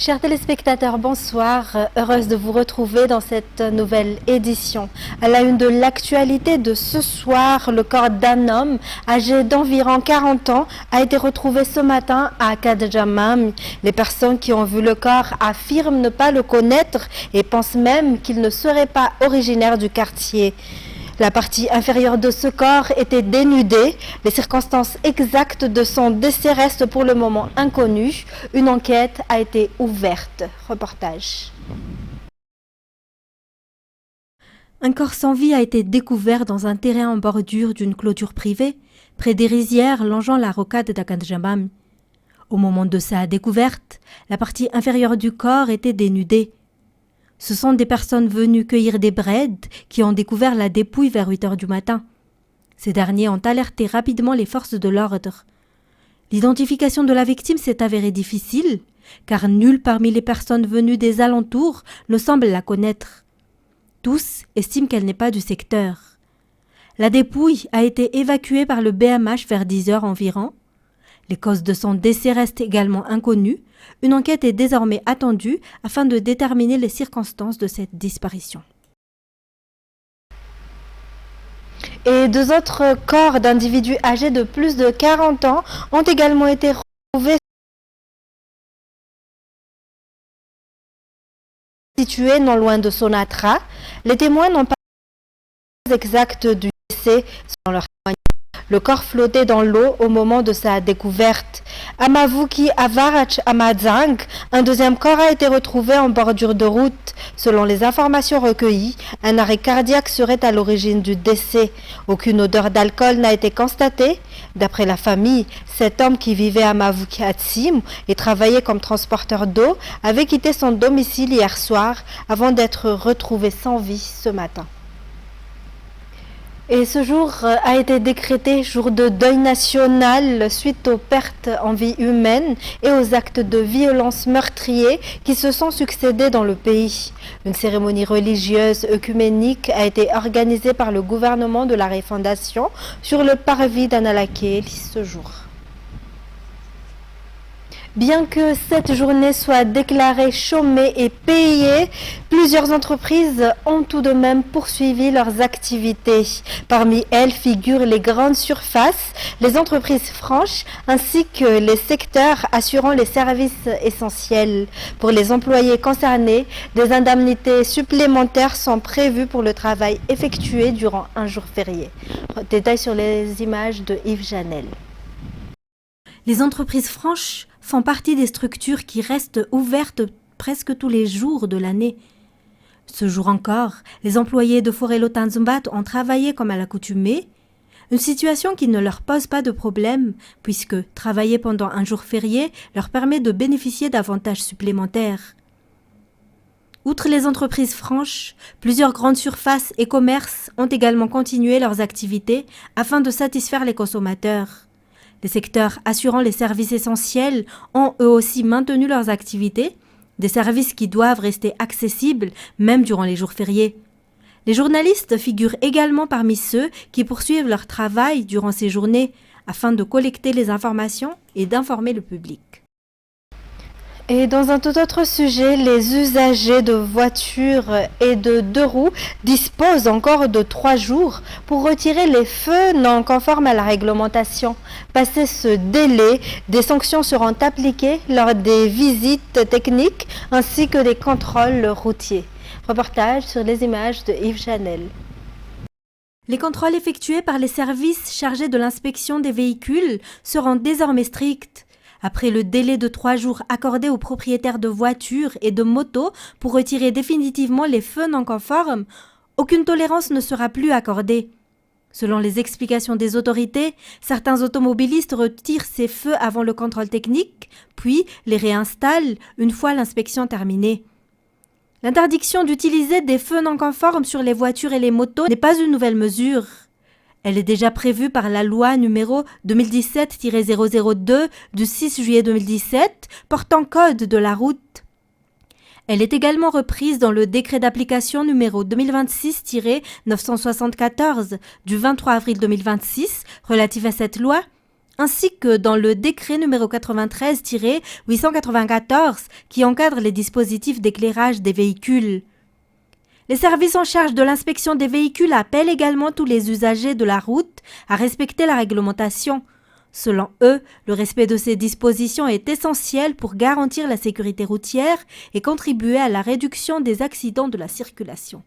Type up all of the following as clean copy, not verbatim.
Chers téléspectateurs, bonsoir. Heureuse de vous retrouver dans cette nouvelle édition. À la une de l'actualité de ce soir, le corps d'un homme âgé d'environ 40 ans a été retrouvé ce matin à Kadjamam. Les personnes qui ont vu le corps affirment ne pas le connaître et pensent même qu'il ne serait pas originaire du quartier. La partie inférieure de ce corps était dénudée. Les circonstances exactes de son décès restent pour le moment inconnues. Une enquête a été ouverte. Reportage. Un corps sans vie a été découvert dans un terrain en bordure d'une clôture privée, près des rizières longeant la rocade d'Akadjamam. Au moment de sa découverte, la partie inférieure du corps était dénudée. Ce sont des personnes venues cueillir des brèdes qui ont découvert la dépouille vers 8 heures du matin. Ces derniers ont alerté rapidement les forces de l'ordre. L'identification de la victime s'est avérée difficile, car nul parmi les personnes venues des alentours ne semble la connaître. Tous estiment qu'elle n'est pas du secteur. La dépouille a été évacuée par le BMH vers 10 heures environ. Les causes de son décès restent également inconnues. Une enquête est désormais attendue afin de déterminer les circonstances de cette disparition. Et 2 autres corps d'individus âgés de plus de 40 ans ont également été retrouvés situés non loin de Sonatra. Les témoins n'ont pas exact du décès selon leur témoignage. Le corps flottait dans l'eau au moment de sa découverte. À Mavuki Avarach Amadzang, un deuxième corps a été retrouvé en bordure de route. Selon les informations recueillies, un arrêt cardiaque serait à l'origine du décès. Aucune odeur d'alcool n'a été constatée. D'après la famille, cet homme qui vivait à Mavuki Atsim et travaillait comme transporteur d'eau avait quitté son domicile hier soir avant d'être retrouvé sans vie ce matin. Et ce jour a été décrété jour de deuil national suite aux pertes en vie humaine et aux actes de violence meurtriers qui se sont succédés dans le pays. Une cérémonie religieuse œcuménique a été organisée par le gouvernement de la Refondation sur le parvis d'Analakeli ce jour. Bien que cette journée soit déclarée chômée et payée, plusieurs entreprises ont tout de même poursuivi leurs activités. Parmi elles figurent les grandes surfaces, les entreprises franches ainsi que les secteurs assurant les services essentiels. Pour les employés concernés, des indemnités supplémentaires sont prévues pour le travail effectué durant un jour férié. Détails sur les images de Yves Janel. Les entreprises franches font partie des structures qui restent ouvertes presque tous les jours de l'année. Ce jour encore, les employés de Forelo Tanzumbat ont travaillé comme à l'accoutumée, une situation qui ne leur pose pas de problème puisque travailler pendant un jour férié leur permet de bénéficier d'avantages supplémentaires. Outre les entreprises franches, plusieurs grandes surfaces et commerces ont également continué leurs activités afin de satisfaire les consommateurs. Les secteurs assurant les services essentiels ont eux aussi maintenu leurs activités, des services qui doivent rester accessibles même durant les jours fériés. Les journalistes figurent également parmi ceux qui poursuivent leur travail durant ces journées afin de collecter les informations et d'informer le public. Et dans un tout autre sujet, les usagers de voitures et de 2 roues disposent encore de 3 jours pour retirer les feux non conformes à la réglementation. Passé ce délai, des sanctions seront appliquées lors des visites techniques ainsi que des contrôles routiers. Reportage sur les images de Yves Janel. Les contrôles effectués par les services chargés de l'inspection des véhicules seront désormais stricts. Après le délai de 3 jours accordé aux propriétaires de voitures et de motos pour retirer définitivement les feux non conformes, aucune tolérance ne sera plus accordée. Selon les explications des autorités, certains automobilistes retirent ces feux avant le contrôle technique, puis les réinstallent une fois l'inspection terminée. L'interdiction d'utiliser des feux non conformes sur les voitures et les motos n'est pas une nouvelle mesure. Elle est déjà prévue par la loi numéro 2017-002 du 6 juillet 2017 portant code de la route. Elle est également reprise dans le décret d'application numéro 2026-974 du 23 avril 2026 relatif à cette loi, ainsi que dans le décret numéro 93-894 qui encadre les dispositifs d'éclairage des véhicules. Les services en charge de l'inspection des véhicules appellent également tous les usagers de la route à respecter la réglementation. Selon eux, le respect de ces dispositions est essentiel pour garantir la sécurité routière et contribuer à la réduction des accidents de la circulation.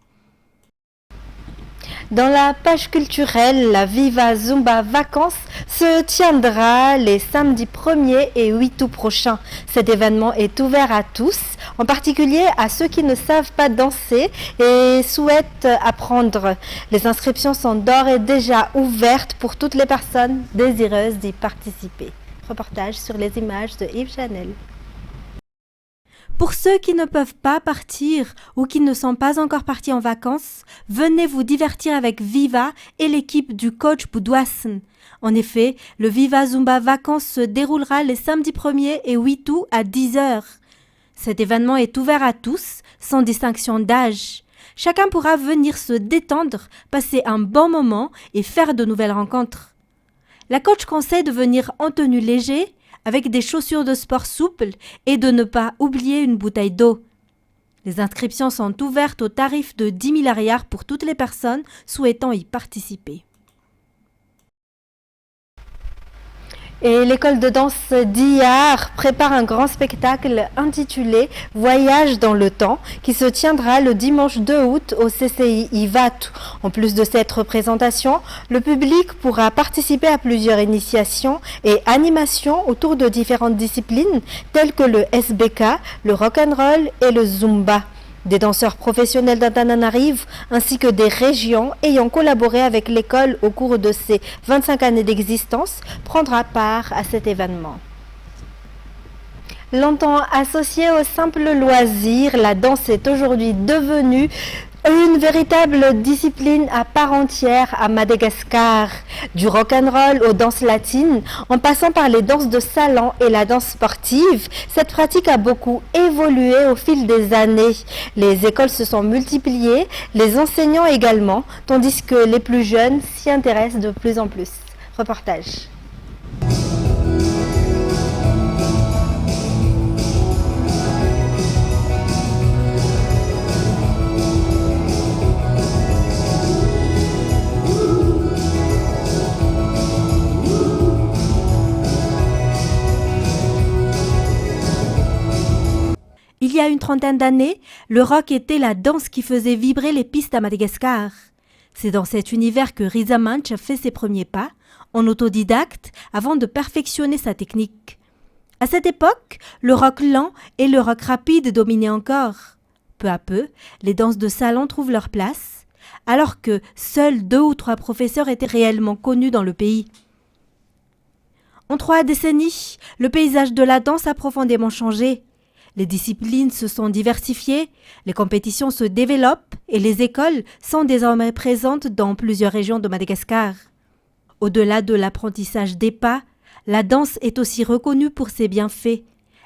Dans la page culturelle, la Viva Zumba Vacances se tiendra les samedis 1er et 8 août prochains. Cet événement est ouvert à tous, en particulier à ceux qui ne savent pas danser et souhaitent apprendre. Les inscriptions sont d'ores et déjà ouvertes pour toutes les personnes désireuses d'y participer. Reportage sur les images de Yves Chanel. Pour ceux qui ne peuvent pas partir ou qui ne sont pas encore partis en vacances, venez vous divertir avec Viva et l'équipe du coach Boudouassen. En effet, le Viva Zumba Vacances se déroulera les samedis 1er et 8 août à 10h. Cet événement est ouvert à tous, sans distinction d'âge. Chacun pourra venir se détendre, passer un bon moment et faire de nouvelles rencontres. La coach conseille de venir en tenue légère, avec des chaussures de sport souples et de ne pas oublier une bouteille d'eau. Les inscriptions sont ouvertes au tarif de 10 000 ariars pour toutes les personnes souhaitant y participer. Et l'école de danse d'Iyar prépare un grand spectacle intitulé « Voyage dans le temps » qui se tiendra le dimanche 2 août au CCI Ivatu. En plus de cette représentation, le public pourra participer à plusieurs initiations et animations autour de différentes disciplines telles que le SBK, le rock'n'roll et le Zumba. Des danseurs professionnels d'Antananarivo ainsi que des régions ayant collaboré avec l'école au cours de ses 25 années d'existence prendra part à cet événement. Longtemps associée au simple loisir, la danse est aujourd'hui devenue une véritable discipline à part entière à Madagascar. Du rock'n'roll aux danses latines, en passant par les danses de salon et la danse sportive, cette pratique a beaucoup évolué au fil des années. Les écoles se sont multipliées, les enseignants également, tandis que les plus jeunes s'y intéressent de plus en plus. Reportage. Il y a une trentaine d'années, le rock était la danse qui faisait vibrer les pistes à Madagascar. C'est dans cet univers que Risa Manch a fait ses premiers pas, en autodidacte, avant de perfectionner sa technique. À cette époque, le rock lent et le rock rapide dominaient encore. Peu à peu, les danses de salon trouvent leur place, alors que seuls 2 ou 3 professeurs étaient réellement connus dans le pays. En 3 décennies, le paysage de la danse a profondément changé. Les disciplines se sont diversifiées, les compétitions se développent et les écoles sont désormais présentes dans plusieurs régions de Madagascar. Au-delà de l'apprentissage des pas, la danse est aussi reconnue pour ses bienfaits.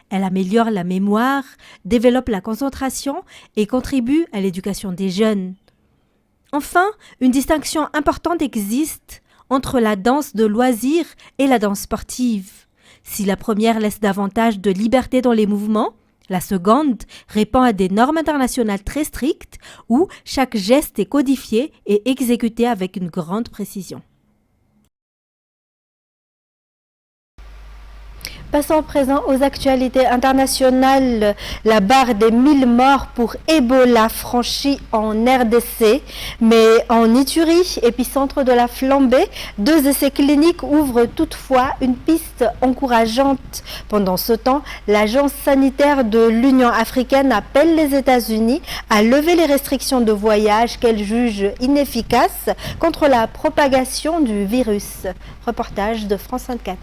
Elle améliore la mémoire, développe la concentration et contribue à l'éducation des jeunes. Enfin, une distinction importante existe entre la danse de loisir et la danse sportive. Si la première laisse davantage de liberté dans les mouvements, la seconde répond à des normes internationales très strictes où chaque geste est codifié et exécuté avec une grande précision. Passons à présent aux actualités internationales. La barre des 1000 morts pour Ebola franchie en RDC, mais en Ituri, épicentre de la flambée, 2 essais cliniques ouvrent toutefois une piste encourageante. Pendant ce temps, l'agence sanitaire de l'Union africaine appelle les États-Unis à lever les restrictions de voyage qu'elle juge inefficaces contre la propagation du virus. Reportage de France 24.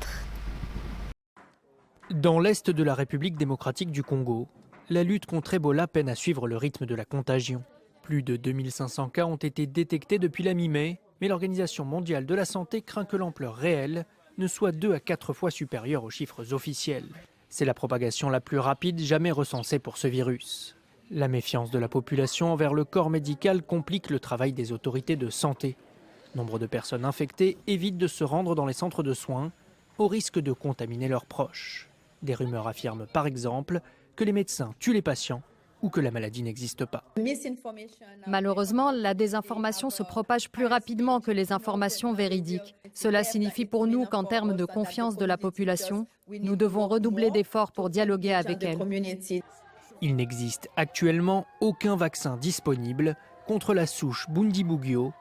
Dans l'est de la République démocratique du Congo, la lutte contre Ebola peine à suivre le rythme de la contagion. Plus de 2500 cas ont été détectés depuis la mi-mai, mais l'Organisation mondiale de la santé craint que l'ampleur réelle ne soit 2 à 4 fois supérieure aux chiffres officiels. C'est la propagation la plus rapide jamais recensée pour ce virus. La méfiance de la population envers le corps médical complique le travail des autorités de santé. Nombre de personnes infectées évitent de se rendre dans les centres de soins, au risque de contaminer leurs proches. Des rumeurs affirment par exemple que les médecins tuent les patients ou que la maladie n'existe pas. Malheureusement, la désinformation se propage plus rapidement que les informations véridiques. Cela signifie pour nous qu'en termes de confiance de la population, nous devons redoubler d'efforts pour dialoguer avec elle. Il n'existe actuellement aucun vaccin disponible contre la souche Bundibugyo,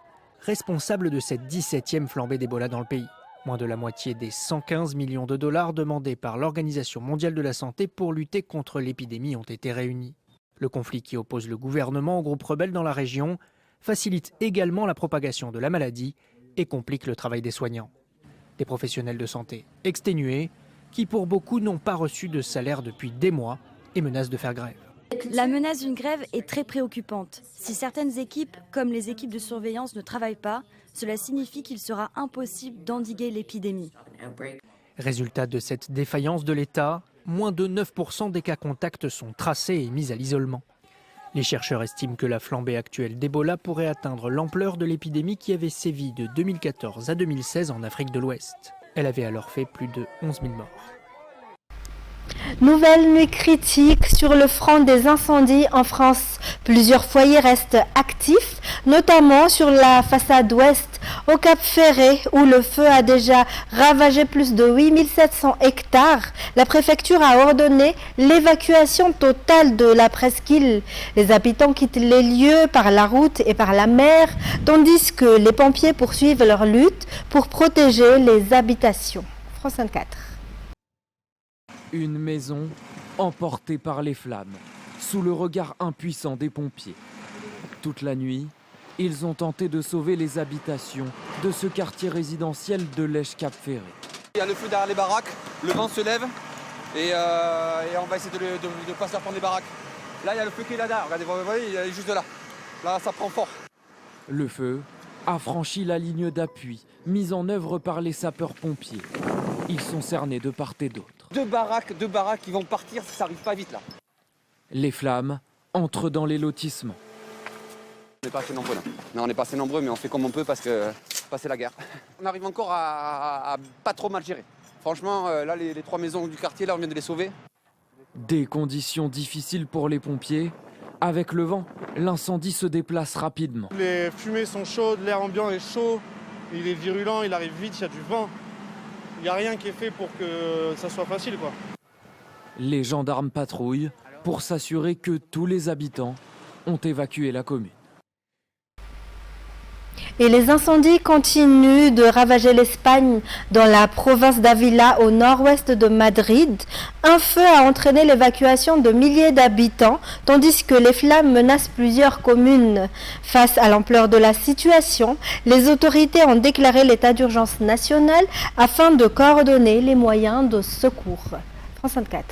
responsable de cette 17e flambée d'Ebola dans le pays. Moins de la moitié des 115 millions de dollars demandés par l'Organisation mondiale de la santé pour lutter contre l'épidémie ont été réunis. Le conflit qui oppose le gouvernement aux groupes rebelles dans la région facilite également la propagation de la maladie et complique le travail des soignants. Des professionnels de santé exténués qui pour beaucoup n'ont pas reçu de salaire depuis des mois et menacent de faire grève. La menace d'une grève est très préoccupante. Si certaines équipes, comme les équipes de surveillance, ne travaillent pas, cela signifie qu'il sera impossible d'endiguer l'épidémie. Résultat de cette défaillance de l'État, moins de 9% des cas contacts sont tracés et mis à l'isolement. Les chercheurs estiment que la flambée actuelle d'Ebola pourrait atteindre l'ampleur de l'épidémie qui avait sévi de 2014 à 2016 en Afrique de l'Ouest. Elle avait alors fait plus de 11 000 morts. Nouvelle nuit critique sur le front des incendies en France. Plusieurs foyers restent actifs, notamment sur la façade ouest, au Cap Ferret, où le feu a déjà ravagé plus de 8700 hectares. La préfecture a ordonné l'évacuation totale de la presqu'île. Les habitants quittent les lieux par la route et par la mer, tandis que les pompiers poursuivent leur lutte pour protéger les habitations. France 24. Une maison emportée par les flammes, sous le regard impuissant des pompiers. Toute la nuit, ils ont tenté de sauver les habitations de ce quartier résidentiel de Lèche-Cap Ferret. Il y a le feu derrière les baraques, le vent se lève et on va essayer de ne pas se faire prendre les baraques. Là, il y a le feu qui est là-bas, regardez, vous voyez, il est juste là. Là, ça prend fort. Le feu a franchi la ligne d'appui, mise en œuvre par les sapeurs-pompiers. Ils sont cernés de part et d'autre. Deux baraques qui vont partir, ça n'arrive pas vite là. Les flammes entrent dans les lotissements. On n'est pas assez nombreux là. Non, on n'est pas assez nombreux, mais on fait comme on peut parce que c'est la guerre. On arrive encore à pas trop mal gérer. Franchement, là, les 3 maisons du quartier, là, on vient de les sauver. Des conditions difficiles pour les pompiers. Avec le vent, l'incendie se déplace rapidement. Les fumées sont chaudes, l'air ambiant est chaud, il est virulent, il arrive vite, il y a du vent. Il n'y a rien qui est fait pour que ça soit facile, quoi. Les gendarmes patrouillent pour s'assurer que tous les habitants ont évacué la commune. Et les incendies continuent de ravager l'Espagne dans la province d'Ávila au nord-ouest de Madrid. Un feu a entraîné l'évacuation de milliers d'habitants, tandis que les flammes menacent plusieurs communes. Face à l'ampleur de la situation, les autorités ont déclaré l'état d'urgence national afin de coordonner les moyens de secours. France 24.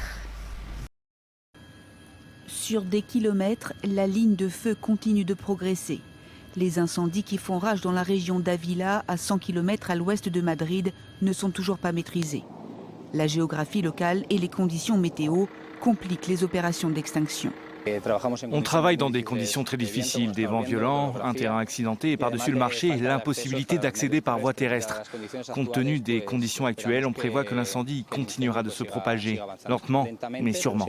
Sur des kilomètres, la ligne de feu continue de progresser. Les incendies qui font rage dans la région d'Ávila, à 100 km à l'ouest de Madrid, ne sont toujours pas maîtrisés. La géographie locale et les conditions météo compliquent les opérations d'extinction. On travaille dans des conditions très difficiles, des vents violents, un terrain accidenté et par-dessus le marché, l'impossibilité d'accéder par voie terrestre. Compte tenu des conditions actuelles, on prévoit que l'incendie continuera de se propager, lentement mais sûrement.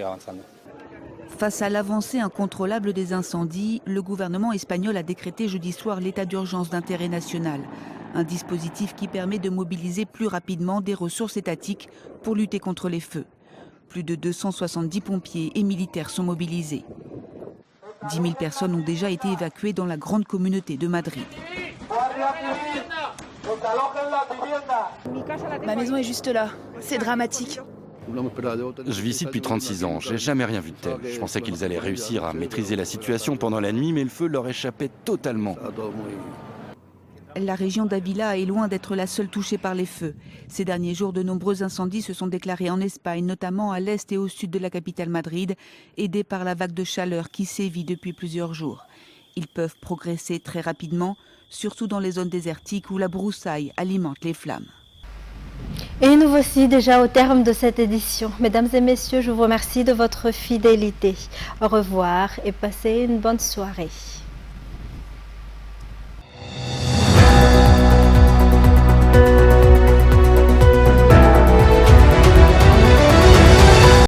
Face à l'avancée incontrôlable des incendies, le gouvernement espagnol a décrété jeudi soir l'état d'urgence d'intérêt national. Un dispositif qui permet de mobiliser plus rapidement des ressources étatiques pour lutter contre les feux. Plus de 270 pompiers et militaires sont mobilisés. 10 000 personnes ont déjà été évacuées dans la grande communauté de Madrid. Ma maison est juste là. C'est dramatique. Je vis ici depuis 36 ans, j'ai jamais rien vu de tel. Je pensais qu'ils allaient réussir à maîtriser la situation pendant la nuit, mais le feu leur échappait totalement. La région d'Ávila est loin d'être la seule touchée par les feux. Ces derniers jours, de nombreux incendies se sont déclarés en Espagne, notamment à l'est et au sud de la capitale Madrid, aidés par la vague de chaleur qui sévit depuis plusieurs jours. Ils peuvent progresser très rapidement, surtout dans les zones désertiques où la broussaille alimente les flammes. Et nous voici déjà au terme de cette édition. Mesdames et messieurs, je vous remercie de votre fidélité. Au revoir et passez une bonne soirée.